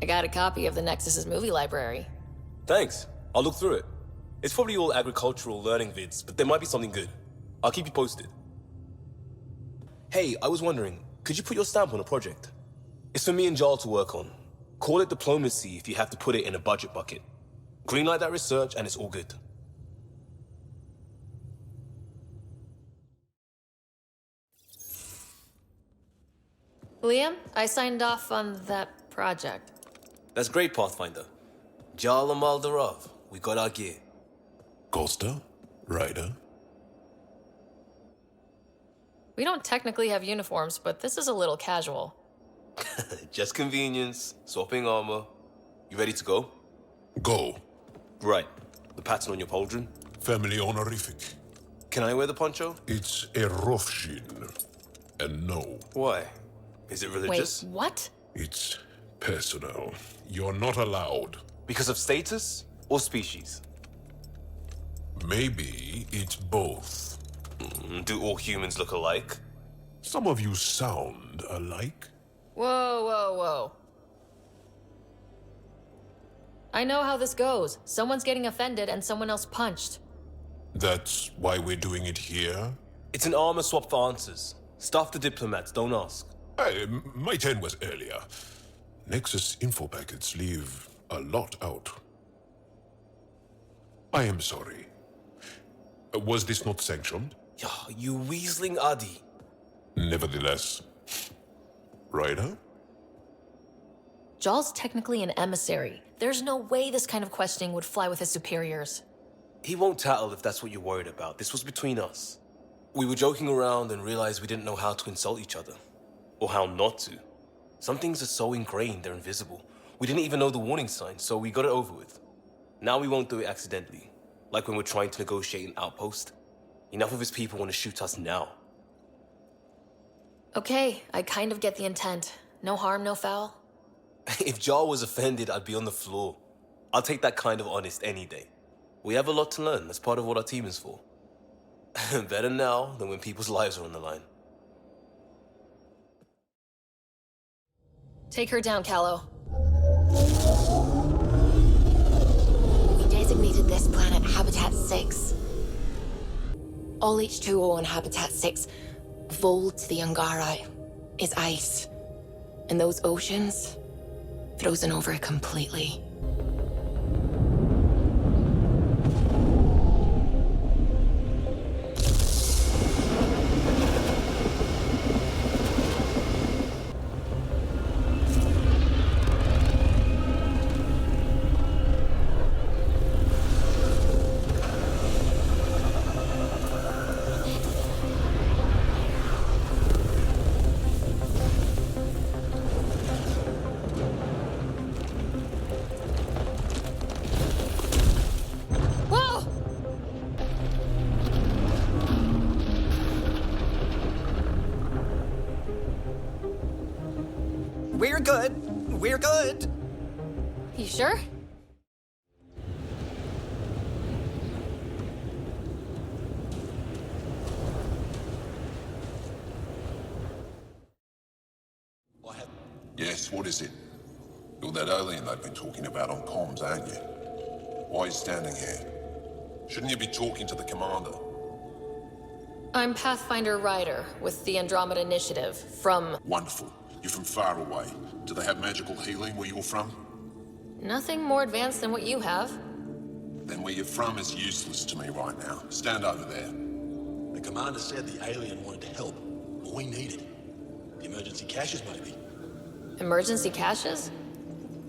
I got a copy of the Nexus's movie library. Thanks. I'll look through it. It's probably all agricultural learning vids, but there might be something good. I'll keep you posted. Hey, I was wondering, could you put your stamp on a project? It's for me and Jarl to work on. Call it diplomacy if you have to put it in a budget bucket. Greenlight that research and it's all good. Liam, I signed off on that project. That's great, Pathfinder. Jarl and Maldarov, we got our gear. Costa? Ryder? We don't technically have uniforms, but this is a little casual. Just convenience, swapping armor. You ready to go? Go. Right. The pattern on your pauldron? Family honorific. Can I wear the poncho? It's a Rofshin. And no, Why? Is it religious? Wait, what? it's personal. You're not allowed. Because of status or species? Maybe it's both. Do all humans look alike? Some of you sound alike. Whoa, whoa, whoa. I know how this goes. Someone's getting offended and someone else punched. That's why we're doing it here? It's an armor swap for answers. Stuff the diplomats, don't ask. My turn was earlier. Nexus info packets leave a lot out. I am sorry. Was this not sanctioned? Yeah, you weaseling Adi. Nevertheless. Ryder? Jarl's technically an emissary. There's no way this kind of questioning would fly with his superiors. He won't tattle if that's what you're worried about. This was between us. We were joking around and realized we didn't know how to insult each other. Or how not to. Some things are so ingrained they're invisible. We didn't even know the warning signs, so we got it over with. Now we won't do it accidentally. Like when we're trying to negotiate an outpost. Enough of his people want to shoot us now. Okay, I kind of get the intent. No harm, no foul. If Jarl was offended, I'd be on the floor. I'll take that kind of honest any day. We have a lot to learn. That's part of what our team is for. Better now than when people's lives are on the line. Take her down, Callow. We designated this planet Habitat 6. All H2O on Habitat 6, Voeld to the Angarai, is ice. And those oceans, frozen over completely. Whoa! We're good. We're good. You sure? Yes, what is it? You're that alien they've been talking about on comms, aren't you? Why are you standing here? Shouldn't you be talking to the commander? I'm Pathfinder Ryder with the Andromeda Initiative from... Wonderful. You're from far away. Do they have magical healing where you're from? Nothing more advanced than what you have. Then where you're from is useless to me right now. Stand over there. The commander said the alien wanted to help. All we needed. The emergency caches, maybe. Emergency caches?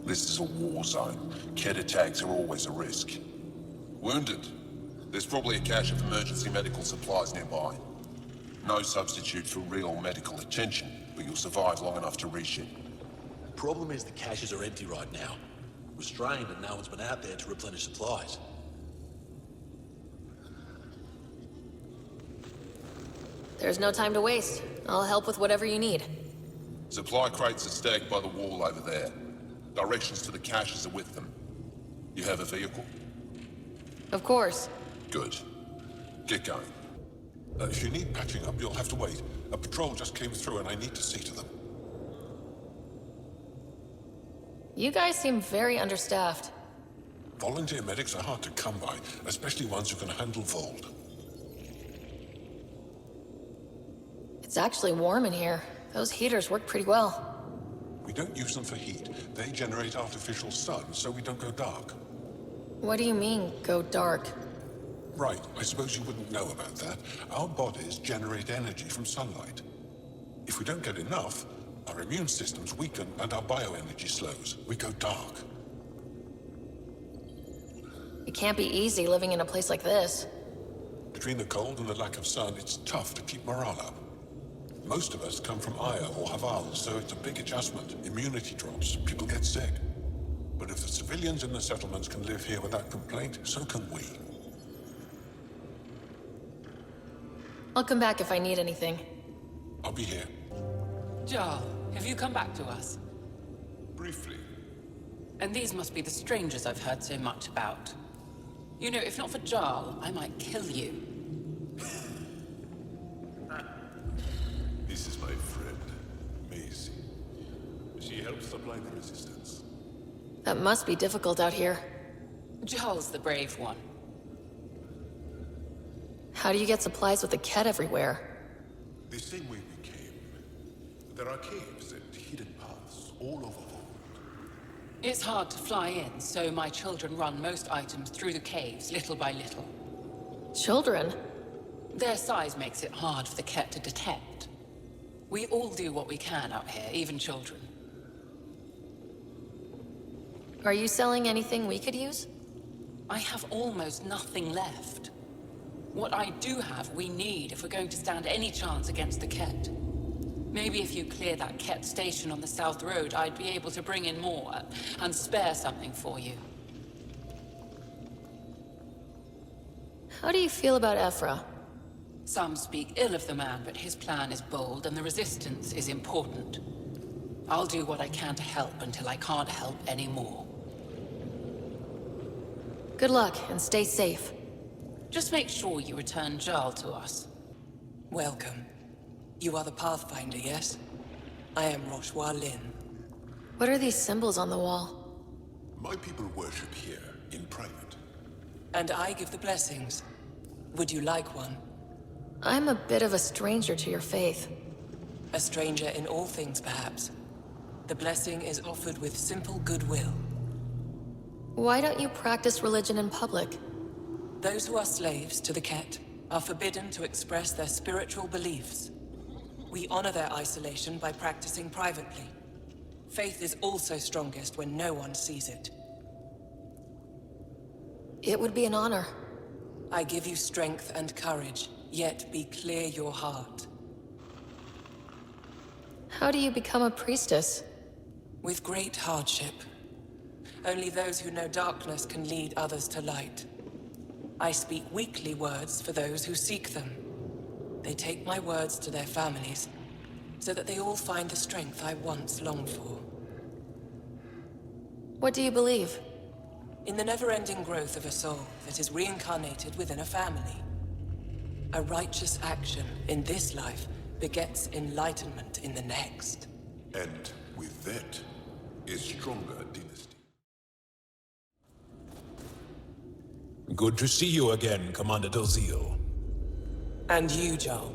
This is a war zone. Kett attacks are always a risk. Wounded? There's probably a cache of emergency medical supplies nearby. No substitute for real medical attention, but you'll survive long enough to reship. Problem is the caches are empty right now. Restrained and no one's been out there to replenish supplies. There's no time to waste. I'll help with whatever you need. Supply crates are stacked by the wall over there. Directions to the caches are with them. You have a vehicle? Of course. Good. Get going. If you need patching up, you'll have to wait. A patrol just came through and I need to see to them. You guys seem very understaffed. Volunteer medics are hard to come by, especially ones who can handle Voeld. It's actually warm in here. Those heaters work pretty well. We don't use them for heat. They generate artificial sun, so we don't go dark. What do you mean, go dark? Right, I suppose you wouldn't know about that. Our bodies generate energy from sunlight. If we don't get enough, our immune systems weaken and our bioenergy slows. We go dark. It can't be easy living in a place like this. Between the cold and the lack of sun, it's tough to keep morale up. Most of us come from Aya or Haval, so it's a big adjustment. Immunity drops, people get sick. But if the civilians in the settlements can live here without complaint, so can we. I'll come back if I need anything. I'll be here. Jarl, have you come back to us? Briefly. And these must be the strangers I've heard so much about. You know, if not for Jarl, I might kill you. This is my friend, Maisie. She helps supply the resistance. That must be difficult out here. Jarl's the brave one. How do you get supplies with the Ket everywhere? The same way we came. There are caves and hidden paths all over Voeld. It's hard to fly in, so my children run most items through the caves, little by little. Children? Their size makes it hard for the Ket to detect. We all do what we can out here, even children. Are you selling anything we could use? I have almost nothing left. What I do have, we need if we're going to stand any chance against the Ket. Maybe if you clear that Ket station on the South Road, I'd be able to bring in more and spare something for you. How do you feel about Ephra? Some speak ill of the man, but his plan is bold and the resistance is important. I'll do what I can to help until I can't help anymore. Good luck, and stay safe. Just make sure you return Jarl to us. Welcome. You are the Pathfinder, yes? I am Roshua Lin. What are these symbols on the wall? My people worship here, in private. And I give the blessings. Would you like one? I'm a bit of a stranger to your faith. A stranger in all things, perhaps. The blessing is offered with simple goodwill. Why don't you practice religion in public? Those who are slaves to the Ket are forbidden to express their spiritual beliefs. We honor their isolation by practicing privately. Faith is also strongest when no one sees it. It would be an honor. I give you strength and courage, yet be clear your heart. How do you become a priestess? With great hardship. Only those who know darkness can lead others to light. I speak weakly words for those who seek them. They take my words to their families, so that they all find the strength I once longed for. What do you believe? In the never-ending growth of a soul that is reincarnated within a family. A righteous action in this life begets enlightenment in the next. And with that, a stronger dynasty. Good to see you again, Commander Dozil. And you, Jarl.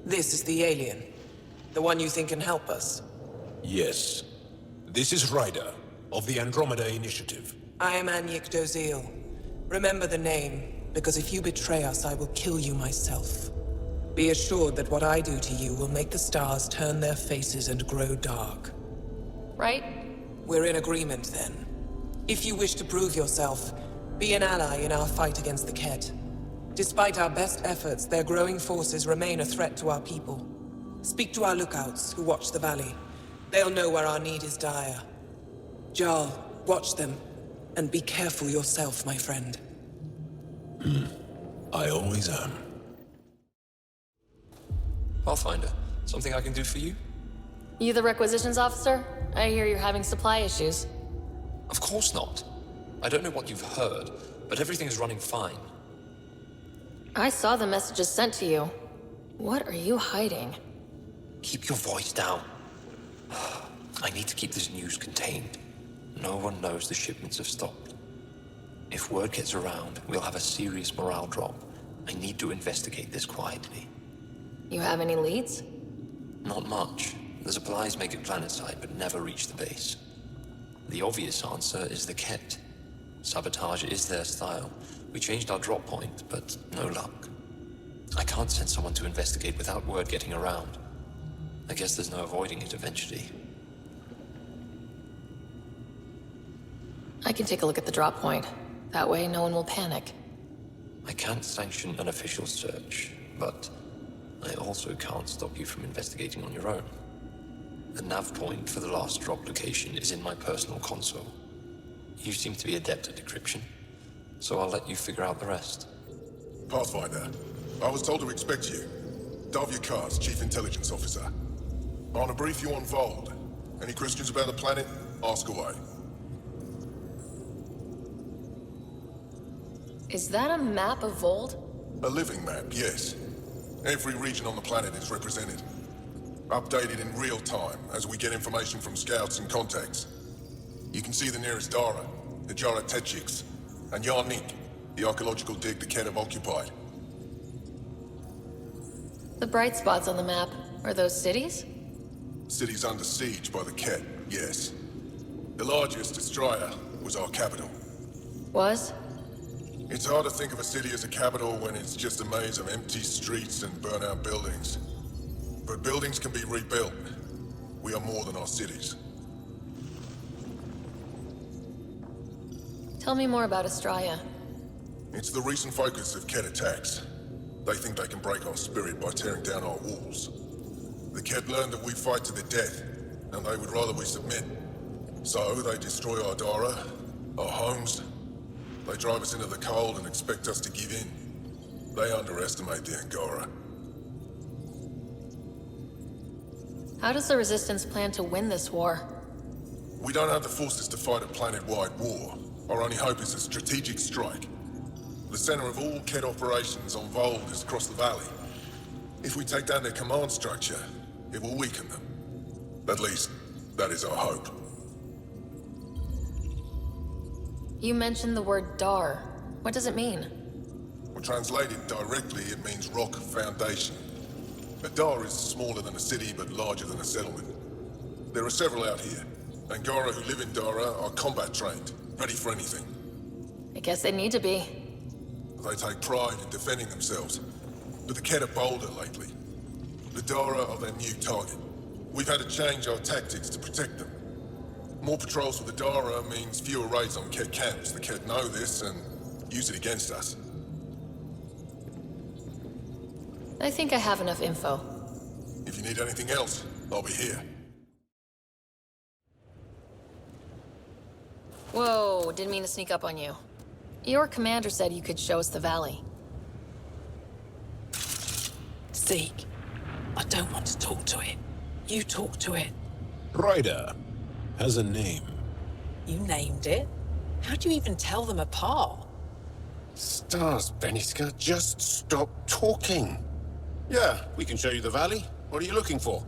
This is the alien. The one you think can help us. Yes. This is Ryder, of the Andromeda Initiative. I am Anyik Dozil. Remember the name, because if you betray us, I will kill you myself. Be assured that what I do to you will make the stars turn their faces and grow dark. Right? We're in agreement, then. If you wish to prove yourself, be an ally in our fight against the Ket. Despite our best efforts, their growing forces remain a threat to our people. Speak to our lookouts, who watch the valley. They'll know where our need is dire. Jarl, watch them, and be careful yourself, my friend. I always am. Pathfinder, something I can do for you? You the requisitions officer? I hear you're having supply issues. Of course not. I don't know what you've heard, but everything is running fine. I saw the messages sent to you. What are you hiding? Keep your voice down. I need to keep this news contained. No one knows the shipments have stopped. If word gets around, we'll have a serious morale drop. I need to investigate this quietly. You have any leads? Not much. The supplies make it planetside, but never reach the base. The obvious answer is the Ket. Sabotage is their style. We changed our drop point, but no luck. I can't send someone to investigate without word getting around. I guess there's no avoiding it eventually. I can take a look at the drop point. That way, no one will panic. I can't sanction an official search, but I also can't stop you from investigating on your own. The nav point for the last drop location is in my personal console. You seem to be adept at decryption, so I'll let you figure out the rest. Pathfinder, I was told to expect you. Davia Kars, Chief Intelligence Officer. I want to brief you on Voeld. Any questions about the planet? Ask away. Is that a map of Voeld? A living map, yes. Every region on the planet is represented. Updated in real time as we get information from scouts and contacts. You can see the nearest Dara, the Jara Tetchiks, and Yarnik, the archaeological dig the Ket have occupied. The bright spots on the map, are those cities? Cities under siege by the Ket, yes. The largest, Estraya, was our capital. Was? It's hard to think of a city as a capital when it's just a maze of empty streets and burnt-out buildings. But buildings can be rebuilt. We are more than our cities. Tell me more about Estraya. It's the recent focus of Ket attacks. They think they can break our spirit by tearing down our walls. The Ket learned that we fight to the death, and they would rather we submit. So they destroy our Dara, our homes. They drive us into the cold and expect us to give in. They underestimate the Angara. How does the Resistance plan to win this war? We don't have the forces to fight a planet-wide war. Our only hope is a strategic strike. The center of all Ket operations on Voeld is across the valley. If we take down their command structure, it will weaken them. At least, that is our hope. You mentioned the word Dar. What does it mean? Well, translated directly, it means rock foundation. A Dar is smaller than a city, but larger than a settlement. There are several out here. Angara who live in Dara are combat trained, ready for anything. I guess they need to be. They take pride in defending themselves. But the Ket are bolder lately. The Dara are their new target. We've had to change our tactics to protect them. More patrols for the Dara means fewer raids on Ket camps. The Ket know this and use it against us. I think I have enough info. If you need anything else, I'll be here. Whoa, didn't mean to sneak up on you. Your commander said you could show us the valley. Zeke, I don't want to talk to it. You talk to it. Ryder has a name. You named it? How do you even tell them apart? Stars, Beniska, just stop talking. Yeah, we can show you the valley. What are you looking for?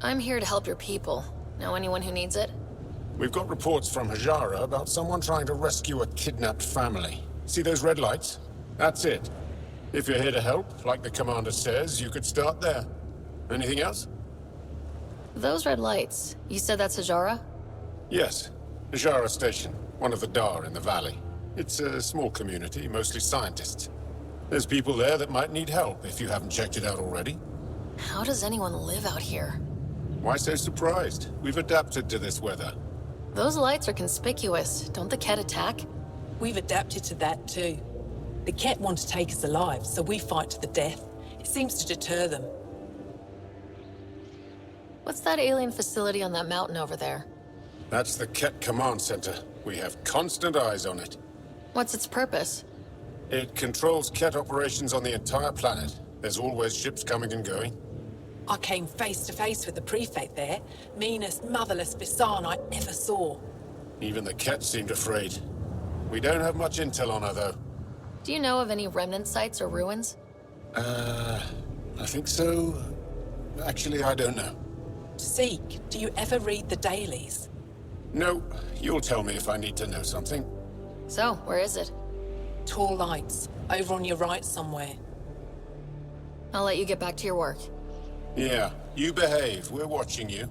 I'm here to help your people. Know anyone who needs it? We've got reports from Hajara about someone trying to rescue a kidnapped family. See those red lights? That's it. If you're here to help, like the commander says, you could start there. Anything else? Those red lights. You said that's Hajara? Yes. Hajara Station, one of the Dar in the valley. It's a small community, mostly scientists. There's people there that might need help if you haven't checked it out already. How does anyone live out here? Why so surprised? We've adapted to this weather. Those lights are conspicuous. Don't the Ket attack? We've adapted to that too. The Ket want to take us alive, so we fight to the death. It seems to deter them. What's that alien facility on that mountain over there? That's the Ket Command Center. We have constant eyes on it. What's its purpose? It controls Ket operations on the entire planet. There's always ships coming and going. I came face to face with the prefect there. Meanest, motherless Bisan I ever saw. Even the Ket seemed afraid. We don't have much intel on her, though. Do you know of any remnant sites or ruins? I think so. Actually, I don't know. Zeke, do you ever read the dailies? No, you'll tell me if I need to know something. So, where is it? Tall lights. Over on your right somewhere. I'll let you get back to your work. Yeah, you behave. We're watching you.